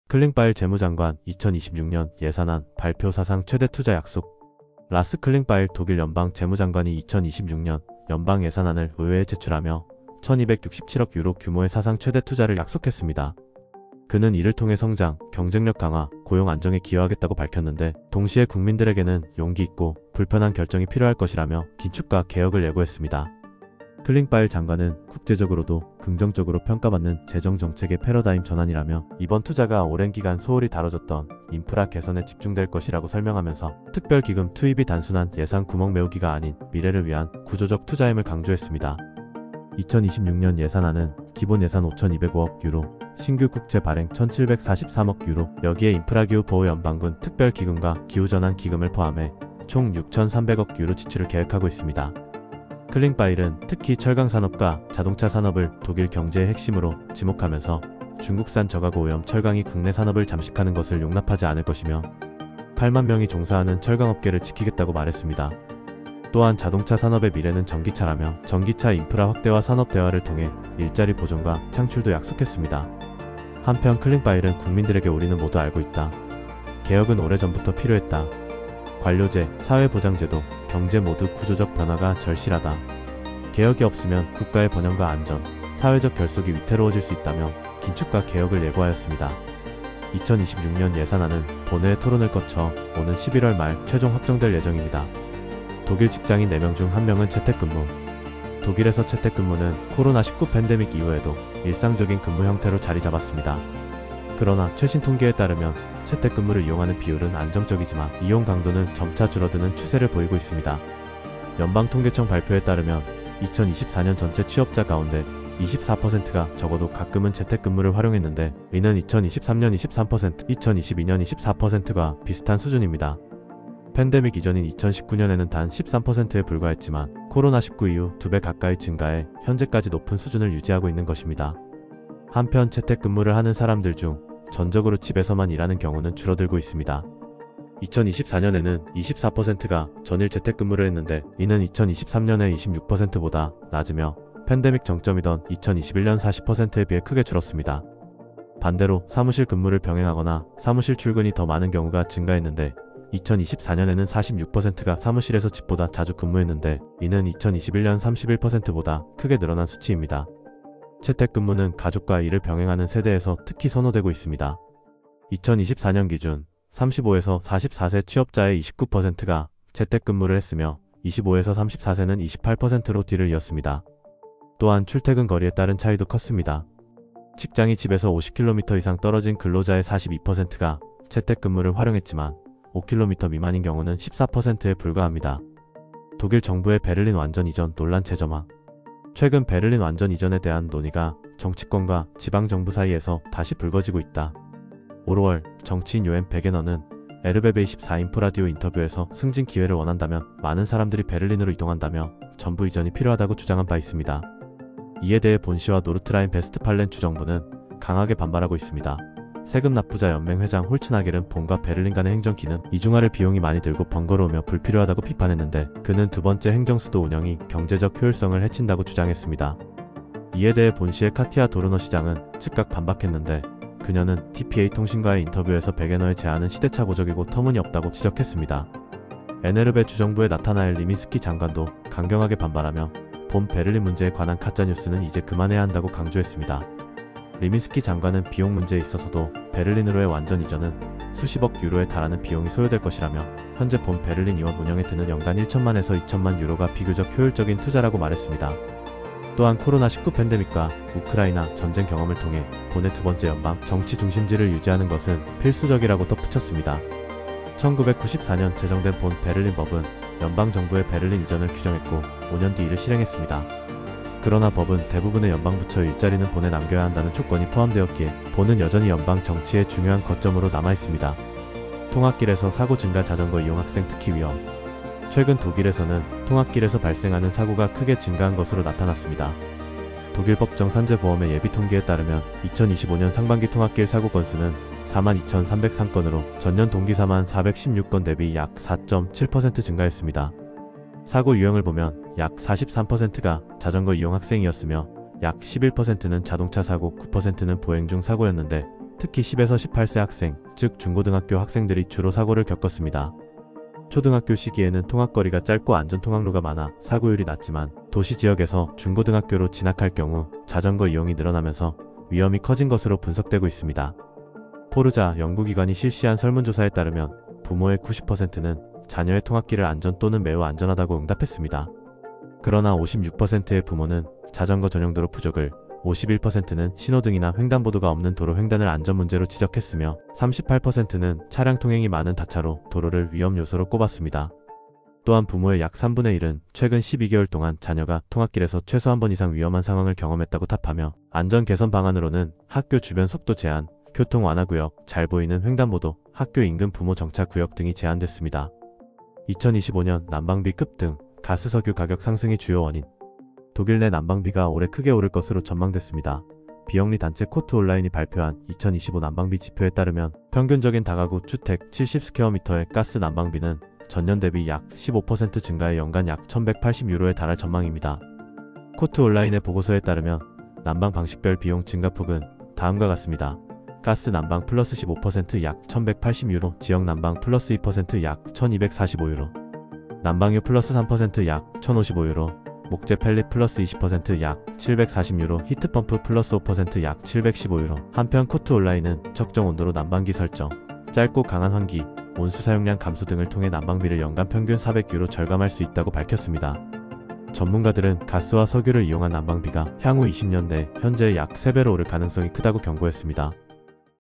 클링파일 재무장관 2026년 예산안 발표 사상 최대 투자 약속. 라스 클링파일 독일 연방 재무장관이 2026년 연방 예산안을 의회에 제출하며 1267억 유로 규모의 사상 최대 투자를 약속했습니다. 그는 이를 통해 성장, 경쟁력 강화, 고용 안정에 기여하겠다고 밝혔는데 동시에 국민들에게는 용기 있고 불편한 결정이 필요할 것이라며 긴축과 개혁을 예고했습니다. 클링파일 장관은 국제적으로도 긍정적으로 평가받는 재정정책의 패러다임 전환이라며 이번 투자가 오랜 기간 소홀히 다뤄졌던 인프라 개선에 집중될 것이라고 설명하면서 특별기금 투입이 단순한 예산 구멍 메우기가 아닌 미래를 위한 구조적 투자임을 강조했습니다. 2026년 예산안은 기본 예산 5,205억 유로, 신규 국채 발행 1,743억 유로, 여기에 인프라기후 보호연방군 특별기금과 기후전환 기금을 포함해 총 6,300억 유로 지출을 계획하고 있습니다. 클링파일은 특히 철강 산업과 자동차 산업을 독일 경제의 핵심으로 지목하면서 중국산 저가고 오염 철강이 국내 산업을 잠식하는 것을 용납하지 않을 것이며 8만 명이 종사하는 철강업계를 지키겠다고 말했습니다. 또한 자동차 산업의 미래는 전기차라며 전기차 인프라 확대와 산업 대화를 통해 일자리 보존과 창출도 약속했습니다. 한편 클링파일은 국민들에게 우리는 모두 알고 있다. 개혁은 오래전부터 필요했다. 관료제, 사회보장제도, 경제 모두 구조적 변화가 절실하다. 개혁이 없으면 국가의 번영과 안전, 사회적 결속이 위태로워질 수 있다며 긴축과 개혁을 예고하였습니다. 2026년 예산안은 본회의 토론을 거쳐 오는 11월 말 최종 확정될 예정입니다. 독일 직장인 4명 중 1명은 재택근무. 독일에서 재택근무는 코로나19 팬데믹 이후에도 일상적인 근무 형태로 자리 잡았습니다. 그러나 최신 통계에 따르면 재택근무를 이용하는 비율은 안정적이지만 이용 강도는 점차 줄어드는 추세를 보이고 있습니다. 연방통계청 발표에 따르면 2024년 전체 취업자 가운데 24%가 적어도 가끔은 재택근무를 활용했는데 이는 2023년 23%, 2022년 24%가 비슷한 수준입니다. 팬데믹 이전인 2019년에는 단 13%에 불과했지만 코로나19 이후 2배 가까이 증가해 현재까지 높은 수준을 유지하고 있는 것입니다. 한편 재택근무를 하는 사람들 중 전적으로 집에서만 일하는 경우는 줄어들고 있습니다. 2024년에는 24%가 전일 재택근무를 했는데 이는 2023년의 26%보다 낮으며 팬데믹 정점이던 2021년 40%에 비해 크게 줄었습니다. 반대로 사무실 근무를 병행하거나 사무실 출근이 더 많은 경우가 증가했는데 2024년에는 46%가 사무실에서 집보다 자주 근무했는데 이는 2021년 31%보다 크게 늘어난 수치입니다. 재택근무는 가족과 일을 병행하는 세대에서 특히 선호되고 있습니다. 2024년 기준 35에서 44세 취업자의 29%가 재택근무를 했으며 25에서 34세는 28%로 뒤를 이었습니다. 또한 출퇴근 거리에 따른 차이도 컸습니다. 직장이 집에서 50km 이상 떨어진 근로자의 42%가 재택근무를 활용했지만 5km 미만인 경우는 14%에 불과합니다. 독일 정부의 베를린 완전 이전 논란 재점화. 최근 베를린 완전 이전에 대한 논의가 정치권과 지방정부 사이에서 다시 불거지고 있다. 5월 정치인 요엔 베게너는 에르베베24 인포라디오 인터뷰에서 승진 기회를 원한다면 많은 사람들이 베를린으로 이동한다며 전부 이전이 필요하다고 주장한 바 있습니다. 이에 대해 본시와 노르트라인 베스트팔렌 주정부는 강하게 반발하고 있습니다. 세금 납부자 연맹 회장 홀츠나겔은 본과 베를린 간의 행정 기능 이중화를 비용이 많이 들고 번거로우며 불필요하다고 비판했는데 그는 두 번째 행정수도 운영이 경제적 효율성을 해친다고 주장했습니다. 이에 대해 본시의 카티아 도르너 시장은 즉각 반박했는데 그녀는 TPA 통신과의 인터뷰에서 베게너의 제안은 시대착오적이고 터무니없다고 지적했습니다. 에네르베 주정부의 나타나엘 리민스키 장관도 강경하게 반발하며 본 베를린 문제에 관한 가짜뉴스는 이제 그만해야 한다고 강조했습니다. 리민스키 장관은 비용 문제에 있어서도 베를린으로의 완전 이전은 수십억 유로에 달하는 비용이 소요될 것이라며 현재 본 베를린 이원 운영에 드는 연간 1천만에서 2천만 유로가 비교적 효율적인 투자라고 말했습니다. 또한 코로나19 팬데믹과 우크라이나 전쟁 경험을 통해 본의 두 번째 연방 정치 중심지를 유지하는 것은 필수적이라고 덧붙였습니다. 1994년 제정된 본 베를린 법은 연방정부의 베를린 이전을 규정했고 5년 뒤 이를 실행했습니다. 그러나 법은 대부분의 연방부처의 일자리는 본에 남겨야 한다는 조건이 포함되었기에 본은 여전히 연방 정치의 중요한 거점으로 남아있습니다. 통학길에서 사고 증가 자전거 이용 학생 특히 위험. 최근 독일에서는 통학길에서 발생하는 사고가 크게 증가한 것으로 나타났습니다. 독일 법정 산재보험의 예비 통계에 따르면 2025년 상반기 통학길 사고 건수는 42,303건으로 전년 동기 44,416건 대비 약 4.7% 증가했습니다. 사고 유형을 보면 약 43%가 자전거 이용 학생이었으며 약 11%는 자동차 사고, 9%는 보행 중 사고였는데 특히 10에서 18세 학생, 즉 중고등학교 학생들이 주로 사고를 겪었습니다. 초등학교 시기에는 통학거리가 짧고 안전통학로가 많아 사고율이 낮지만 도시 지역에서 중고등학교로 진학할 경우 자전거 이용이 늘어나면서 위험이 커진 것으로 분석되고 있습니다. 포르자 연구기관이 실시한 설문조사에 따르면 부모의 90%는 자녀의 통학길을 안전 또는 매우 안전하다고 응답했습니다. 그러나 56%의 부모는 자전거 전용도로 부족을, 51%는 신호등이나 횡단보도가 없는 도로 횡단을 안전 문제로 지적했으며 38%는 차량 통행이 많은 다차로 도로를 위험 요소로 꼽았습니다. 또한 부모의 약 3분의 1은 최근 12개월 동안 자녀가 통학길에서 최소 한 번 이상 위험한 상황을 경험했다고 답하며 안전 개선 방안으로는 학교 주변 속도 제한, 교통 완화 구역, 잘 보이는 횡단보도, 학교 인근 부모 정차 구역 등이 제한됐습니다. 2025년 난방비 급등, 가스 석유 가격 상승이 주요 원인. 독일 내 난방비가 올해 크게 오를 것으로 전망됐습니다. 비영리 단체 코트 온라인이 발표한 2025 난방비 지표에 따르면 평균적인 다가구 주택 70스퀘어미터의 가스 난방비는 전년 대비 약 15% 증가해 연간 약 1180유로에 달할 전망입니다. 코트 온라인의 보고서에 따르면 난방 방식별 비용 증가폭은 다음과 같습니다. 가스 난방 플러스 15% 약 1180유로, 지역 난방 플러스 2% 약 1245유로, 난방유 플러스 3% 약 1055유로, 목재 펠릿 플러스 20% 약 740유로, 히트펌프 플러스 5% 약 715유로. 한편 코트 온라인은 적정 온도로 난방기 설정, 짧고 강한 환기, 온수 사용량 감소 등을 통해 난방비를 연간 평균 400유로 절감할 수 있다고 밝혔습니다. 전문가들은 가스와 석유를 이용한 난방비가 향후 20년 내 현재의 약 3배로 오를 가능성이 크다고 경고했습니다.